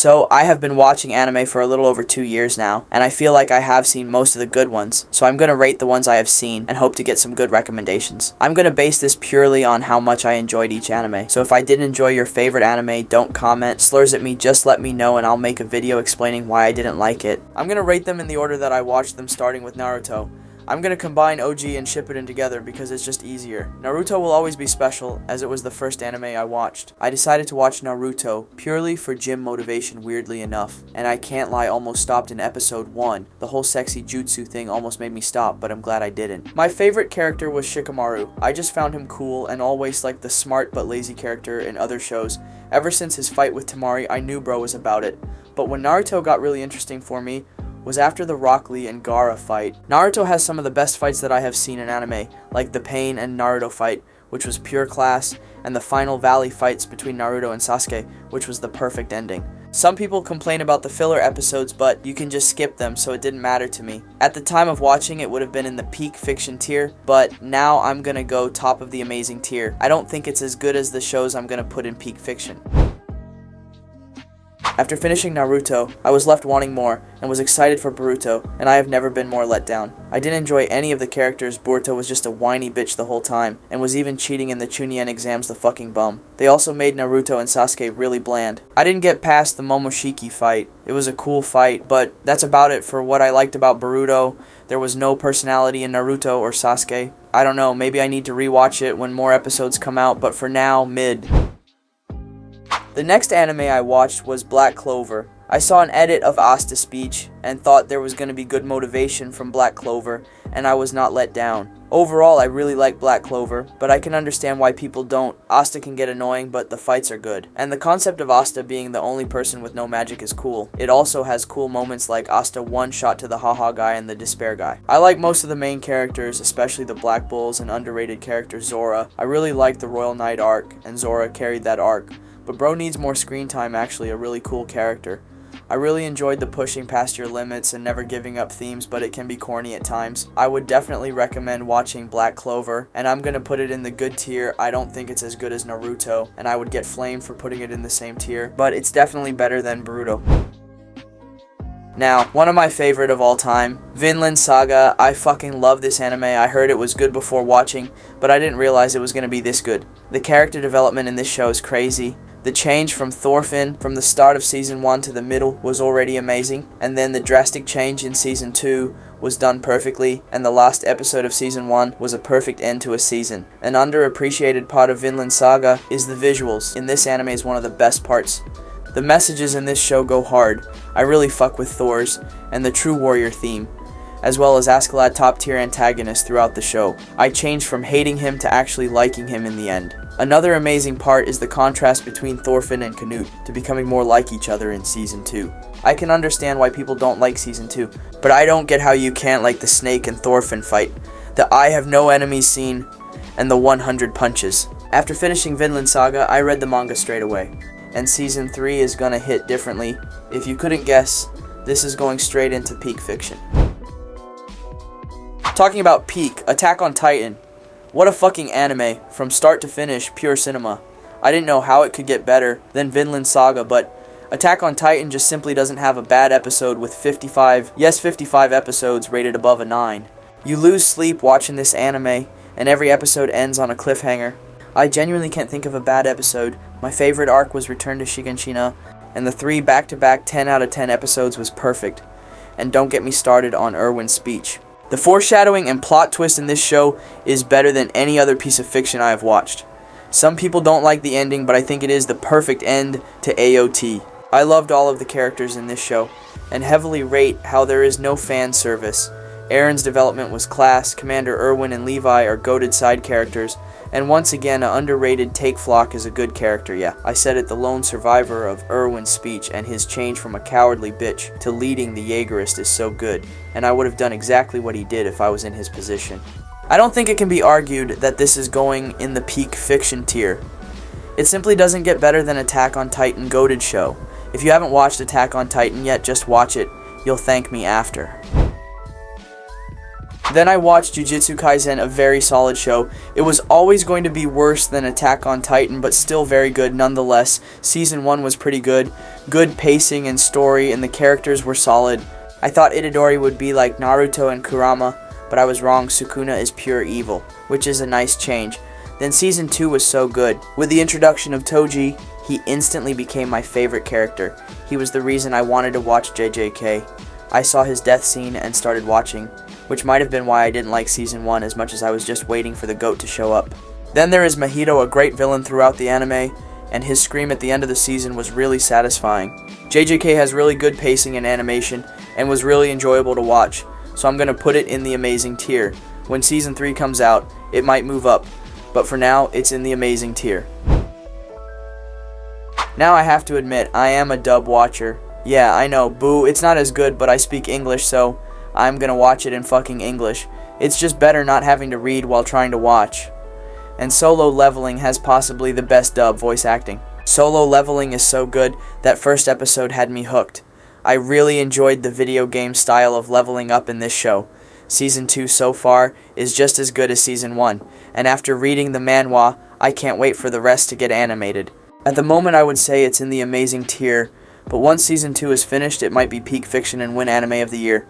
So I have been watching anime for a little over 2 years now, and I feel like I have seen most of the good ones, so I'm going to rate the ones I have seen and hope to get some good recommendations. I'm going to base this purely on how much I enjoyed each anime, so if I did enjoy your favorite anime, don't comment slurs at me, just let me know and I'll make a video explaining why I didn't like it. I'm going to rate them in the order that I watched them, starting with Naruto. I'm going to combine OG and Shippuden together because it's just easier. Naruto will always be special, as it was the first anime I watched. I decided to watch Naruto purely for gym motivation, weirdly enough. And I can't lie, almost stopped in episode 1. The whole sexy jutsu thing almost made me stop, but I'm glad I didn't. My favorite character was Shikamaru. I just found him cool and always liked the smart but lazy character in other shows. Ever since his fight with Temari, I knew bro was about it. But when Naruto got really interesting for me, was after the Rock Lee and Gaara fight. Naruto has some of the best fights that I have seen in anime, like the Pain and Naruto fight, which was pure class, and the final Valley fights between Naruto and Sasuke, which was the perfect ending. Some people complain about the filler episodes, but you can just skip them, so it didn't matter to me. At the time of watching, it would have been in the peak fiction tier, but now I'm gonna go top of the amazing tier. I don't think it's as good as the shows I'm gonna put in peak fiction. After finishing Naruto, I was left wanting more, and was excited for Boruto, and I have never been more let down. I didn't enjoy any of the characters. Boruto was just a whiny bitch the whole time, and was even cheating in the Chunin exams, the fucking bum. They also made Naruto and Sasuke really bland. I didn't get past the Momoshiki fight. It was a cool fight, but that's about it for what I liked about Boruto. There was no personality in Naruto or Sasuke. I don't know, maybe I need to rewatch it when more episodes come out, but for now, mid. The next anime I watched was Black Clover. I saw an edit of Asta's speech and thought there was going to be good motivation from Black Clover, and I was not let down. Overall, I really like Black Clover, but I can understand why people don't. Asta can get annoying, but the fights are good. And the concept of Asta being the only person with no magic is cool. It also has cool moments like Asta one-shot to the Haha guy and the Despair guy. I like most of the main characters, especially the Black Bulls and underrated character Zora. I really liked the Royal Knight arc, and Zora carried that arc. But bro needs more screen time, actually, a really cool character. I really enjoyed the pushing past your limits and never giving up themes, but it can be corny at times. I would definitely recommend watching Black Clover, and I'm gonna put it in the good tier. I don't think it's as good as Naruto, and I would get flamed for putting it in the same tier, but it's definitely better than Boruto. Now, one of my favorite of all time, Vinland Saga. I fucking love this anime. I heard it was good before watching, but I didn't realize it was gonna be this good. The character development in this show is crazy. The change from Thorfinn from the start of Season 1 to the middle was already amazing, and then the drastic change in Season 2 was done perfectly, and the last episode of Season 1 was a perfect end to a season. An underappreciated part of Vinland Saga is the visuals. In this anime is one of the best parts. The messages in this show go hard. I really fuck with Thor's and the True Warrior theme, as well as Askeladd top tier antagonist throughout the show. I changed from hating him to actually liking him in the end. Another amazing part is the contrast between Thorfinn and Canute to becoming more like each other in Season 2. I can understand why people don't like Season 2, but I don't get how you can't like the Snake and Thorfinn fight, the I have no enemies scene, and the 100 punches. After finishing Vinland Saga, I read the manga straight away, and Season 3 is gonna hit differently. If you couldn't guess, this is going straight into peak fiction. Talking about peak, Attack on Titan. What a fucking anime, from start to finish, pure cinema. I didn't know how it could get better than Vinland Saga, but Attack on Titan just simply doesn't have a bad episode with 55 episodes rated above a 9. You lose sleep watching this anime, and every episode ends on a cliffhanger. I genuinely can't think of a bad episode. My favorite arc was Return to Shiganshina, and the 3 back-to-back 10 out of 10 episodes was perfect. And don't get me started on Erwin's speech. The foreshadowing and plot twist in this show is better than any other piece of fiction I have watched. Some people don't like the ending, but I think it is the perfect end to AOT. I loved all of the characters in this show, and heavily rate how there is no fan service. Aaron's development was class, Commander Erwin and Levi are goated side characters, and once again, an underrated Take Flock is a good character, yeah. I said it, the lone survivor of Erwin's speech, and his change from a cowardly bitch to leading the Jaegerist is so good, and I would have done exactly what he did if I was in his position. I don't think it can be argued that this is going in the peak fiction tier. It simply doesn't get better than Attack on Titan goated show. If you haven't watched Attack on Titan yet, just watch it. You'll thank me after. Then I watched Jujutsu Kaisen, a very solid show. It was always going to be worse than Attack on Titan, but still very good nonetheless. Season 1 was pretty good. Good pacing and story, and the characters were solid. I thought Itadori would be like Naruto and Kurama, but I was wrong. Sukuna is pure evil, which is a nice change. Then Season 2 was so good. With the introduction of Toji, he instantly became my favorite character. He was the reason I wanted to watch JJK. I saw his death scene and started watching, which might have been why I didn't like Season 1 as much as I was just waiting for the GOAT to show up. Then there is Mahito, a great villain throughout the anime, and his scream at the end of the season was really satisfying. JJK has really good pacing and animation, and was really enjoyable to watch, so I'm going to put it in the amazing tier. When Season 3 comes out, it might move up, but for now, it's in the amazing tier. Now I have to admit, I am a dub watcher. Yeah, I know, boo, it's not as good, but I speak English, so I'm gonna watch it in fucking English. It's just better not having to read while trying to watch. And Solo Leveling has possibly the best dub voice acting. Solo Leveling is so good, that first episode had me hooked. I really enjoyed the video game style of leveling up in this show. Season 2 so far is just as good as Season 1, and after reading the manhwa, I can't wait for the rest to get animated. At the moment I would say it's in the amazing tier, but once Season 2 is finished, it might be peak fiction and win Anime of the Year.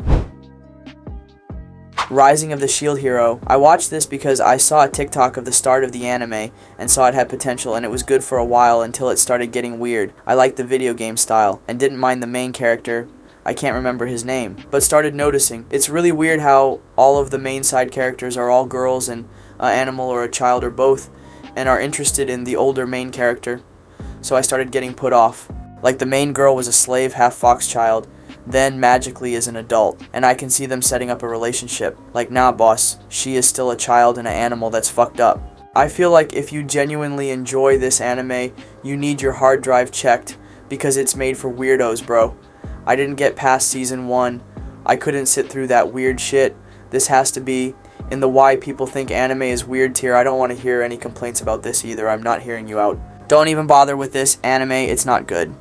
Rising of the Shield Hero. I watched this because I saw a TikTok of the start of the anime and saw it had potential, and it was good for a while until it started getting weird. I liked the video game style and didn't mind the main character, I can't remember his name, but started noticing. It's really weird how all of the main side characters are all girls and an animal or a child or both, and are interested in the older main character. So I started getting put off. Like the main girl was a slave half fox child, then magically is an adult, and I can see them setting up a relationship. Like, nah boss, she is still a child and an animal that's fucked up. I feel like if you genuinely enjoy this anime, you need your hard drive checked, because it's made for weirdos, bro. I didn't get past Season 1. I couldn't sit through that weird shit. This has to be in the why people think anime is weird tier. I don't want to hear any complaints about this either. I'm not hearing you out. Don't even bother with this anime, it's not good.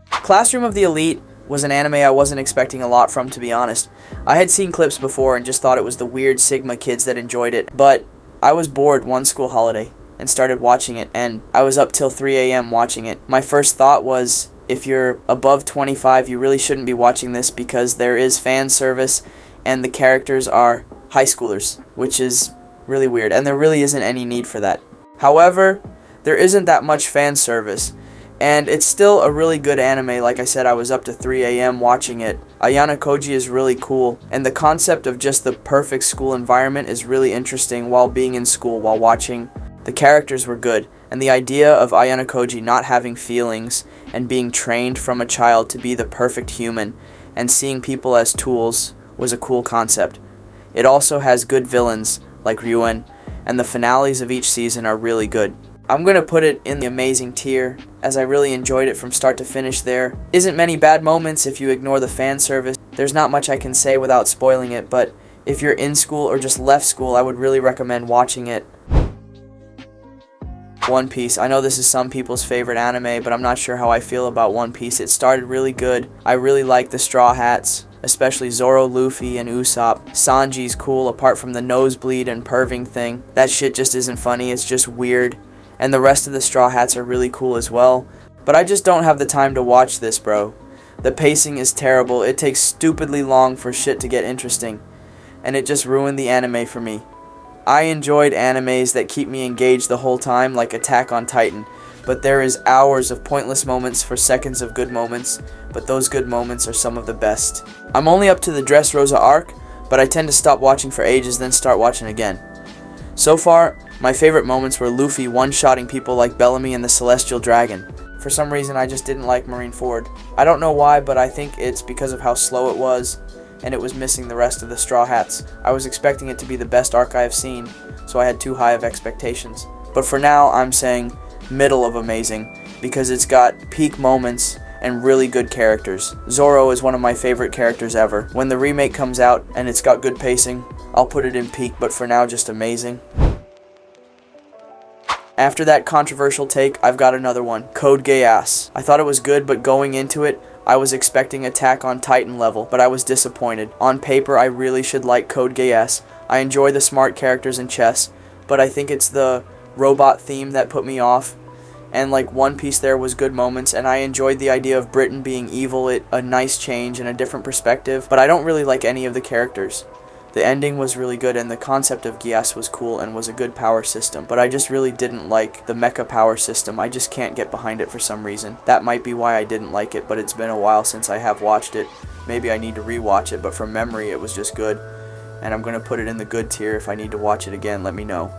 Classroom of the Elite was an anime I wasn't expecting a lot from, to be honest. I had seen clips before and just thought it was the weird Sigma kids that enjoyed it, but I was bored one school holiday and started watching it, and I was up till 3 a.m. watching it. My first thought was, if you're above 25, you really shouldn't be watching this because there is fan service and the characters are high schoolers, which is really weird, and there really isn't any need for that. However, there isn't that much fan service, and it's still a really good anime. Like I said, I was up to 3 a.m. watching it. Ayano Koji is really cool, and the concept of just the perfect school environment is really interesting while being in school, while watching. The characters were good, and the idea of Ayano Koji not having feelings and being trained from a child to be the perfect human and seeing people as tools was a cool concept. It also has good villains like Ryuen, and the finales of each season are really good. I'm going to put it in the amazing tier, as I really enjoyed it from start to finish. There isn't many bad moments if you ignore the fan service. There's not much I can say without spoiling it, but if you're in school or just left school, I would really recommend watching it. One Piece. I know this is some people's favorite anime, but I'm not sure how I feel about One Piece. It started really good. I really like the Straw Hats, especially Zoro, Luffy, and Usopp. Sanji's cool, apart from the nosebleed and perving thing. That shit just isn't funny, it's just weird. And the rest of the Straw Hats are really cool as well. But I just don't have the time to watch this, bro. The pacing is terrible. It takes stupidly long for shit to get interesting. And it just ruined the anime for me. I enjoyed animes that keep me engaged the whole time, like Attack on Titan. But there is hours of pointless moments for seconds of good moments. But those good moments are some of the best. I'm only up to the Dressrosa arc, but I tend to stop watching for ages, then start watching again. So far, my favorite moments were Luffy one-shotting people like Bellamy and the Celestial Dragon. For some reason, I just didn't like Marineford. I don't know why, but I think it's because of how slow it was, and it was missing the rest of the Straw Hats. I was expecting it to be the best arc I have seen, so I had too high of expectations. But for now, I'm saying middle of amazing, because it's got peak moments and really good characters. Zoro is one of my favorite characters ever. When the remake comes out and it's got good pacing, I'll put it in peak, but for now, just amazing. After that controversial take, I've got another one, Code Geass. I thought it was good, but going into it, I was expecting Attack on Titan level, but I was disappointed. On paper, I really should like Code Geass. I enjoy the smart characters in chess, but I think it's the robot theme that put me off. And like One Piece, there was good moments, and I enjoyed the idea of Britain being evil, a nice change and a different perspective, but I don't really like any of the characters. The ending was really good, and the concept of Geass was cool and was a good power system, but I just really didn't like the mecha power system. I just can't get behind it for some reason. That might be why I didn't like it, but it's been a while since I have watched it. Maybe I need to rewatch it, but from memory it was just good, and I'm going to put it in the good tier. If I need to watch it again, let me know.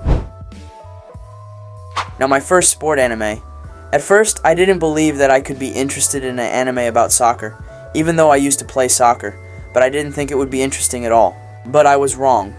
Now, my first sport anime. At first, I didn't believe that I could be interested in an anime about soccer, even though I used to play soccer, but I didn't think it would be interesting at all. But I was wrong.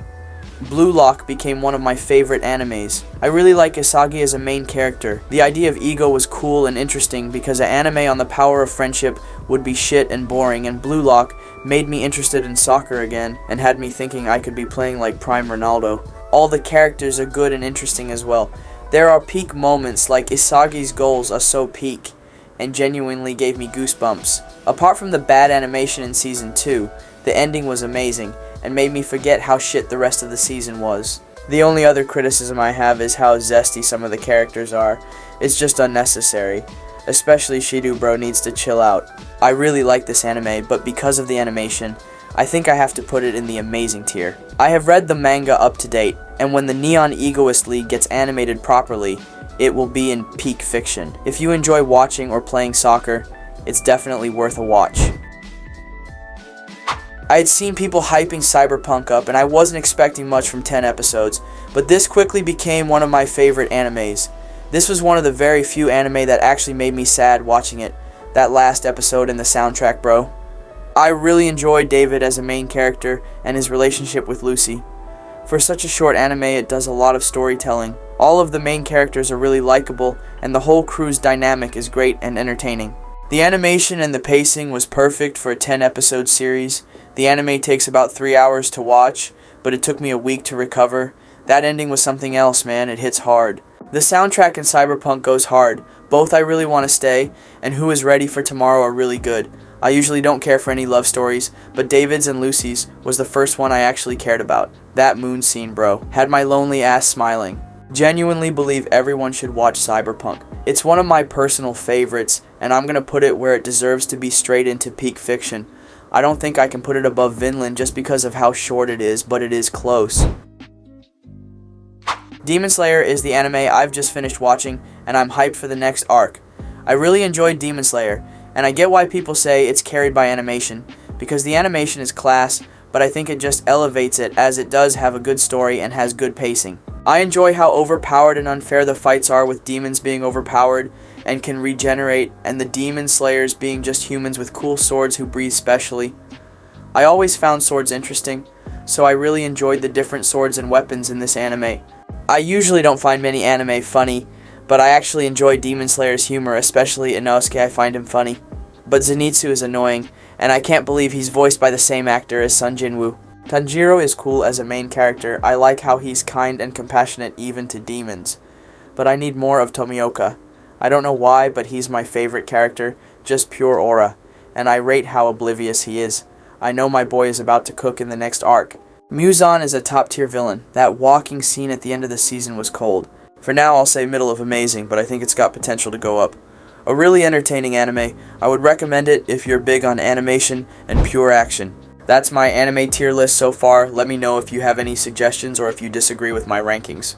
Blue Lock became one of my favorite animes. I really like Isagi as a main character. The idea of ego was cool and interesting because an anime on the power of friendship would be shit and boring, and Blue Lock made me interested in soccer again and had me thinking I could be playing like Prime Ronaldo. All the characters are good and interesting as well. There are peak moments, like Isagi's goals are so peak and genuinely gave me goosebumps. Apart from the bad animation in Season 2, the ending was amazing and made me forget how shit the rest of the season was. The only other criticism I have is how zesty some of the characters are. It's just unnecessary. Especially Shidu bro needs to chill out. I really like this anime, but because of the animation, I think I have to put it in the amazing tier. I have read the manga up to date, and when the Neon Egoist League gets animated properly, it will be in peak fiction. If you enjoy watching or playing soccer, it's definitely worth a watch. I had seen people hyping Cyberpunk up, and I wasn't expecting much from 10 episodes, but this quickly became one of my favorite animes. This was one of the very few anime that actually made me sad watching it. That last episode and the soundtrack, bro. I really enjoyed David as a main character and his relationship with Lucy. For such a short anime, it does a lot of storytelling. All of the main characters are really likable, and the whole crew's dynamic is great and entertaining. The animation and the pacing was perfect for a 10-episode series. The anime takes about 3 hours to watch, but it took me a week to recover. That ending was something else, man. It hits hard. The soundtrack in Cyberpunk goes hard. Both I Really Want to Stay and Who Is Ready for Tomorrow are really good. I usually don't care for any love stories, but David's and Lucy's was the first one I actually cared about. That moon scene, bro, had my lonely ass smiling. Genuinely believe everyone should watch Cyberpunk. It's one of my personal favorites, and I'm gonna put it where it deserves to be, straight into peak fiction. I don't think I can put it above Vinland just because of how short it is, but it is close. Demon Slayer is the anime I've just finished watching, and I'm hyped for the next arc. I really enjoyed Demon Slayer, and I get why people say it's carried by animation, because the animation is class, but I think it just elevates it as it does have a good story and has good pacing. I enjoy how overpowered and unfair the fights are, with demons being overpowered and can regenerate, and the demon slayers being just humans with cool swords who breathe specially. I always found swords interesting, so I really enjoyed the different swords and weapons in this anime. I usually don't find many anime funny, but I actually enjoy Demon Slayer's humor, especially Inosuke. I find him funny. But Zenitsu is annoying, and I can't believe he's voiced by the same actor as Sun Jinwoo. Tanjiro is cool as a main character. I like how he's kind and compassionate even to demons. But I need more of Tomioka. I don't know why, but he's my favorite character, just pure aura, and I rate how oblivious he is. I know my boy is about to cook in the next arc. Muzan is a top tier villain. That walking scene at the end of the season was cold. For now I'll say middle of amazing, but I think it's got potential to go up. A really entertaining anime. I would recommend it if you're big on animation and pure action. That's my anime tier list so far. Let me know if you have any suggestions or if you disagree with my rankings.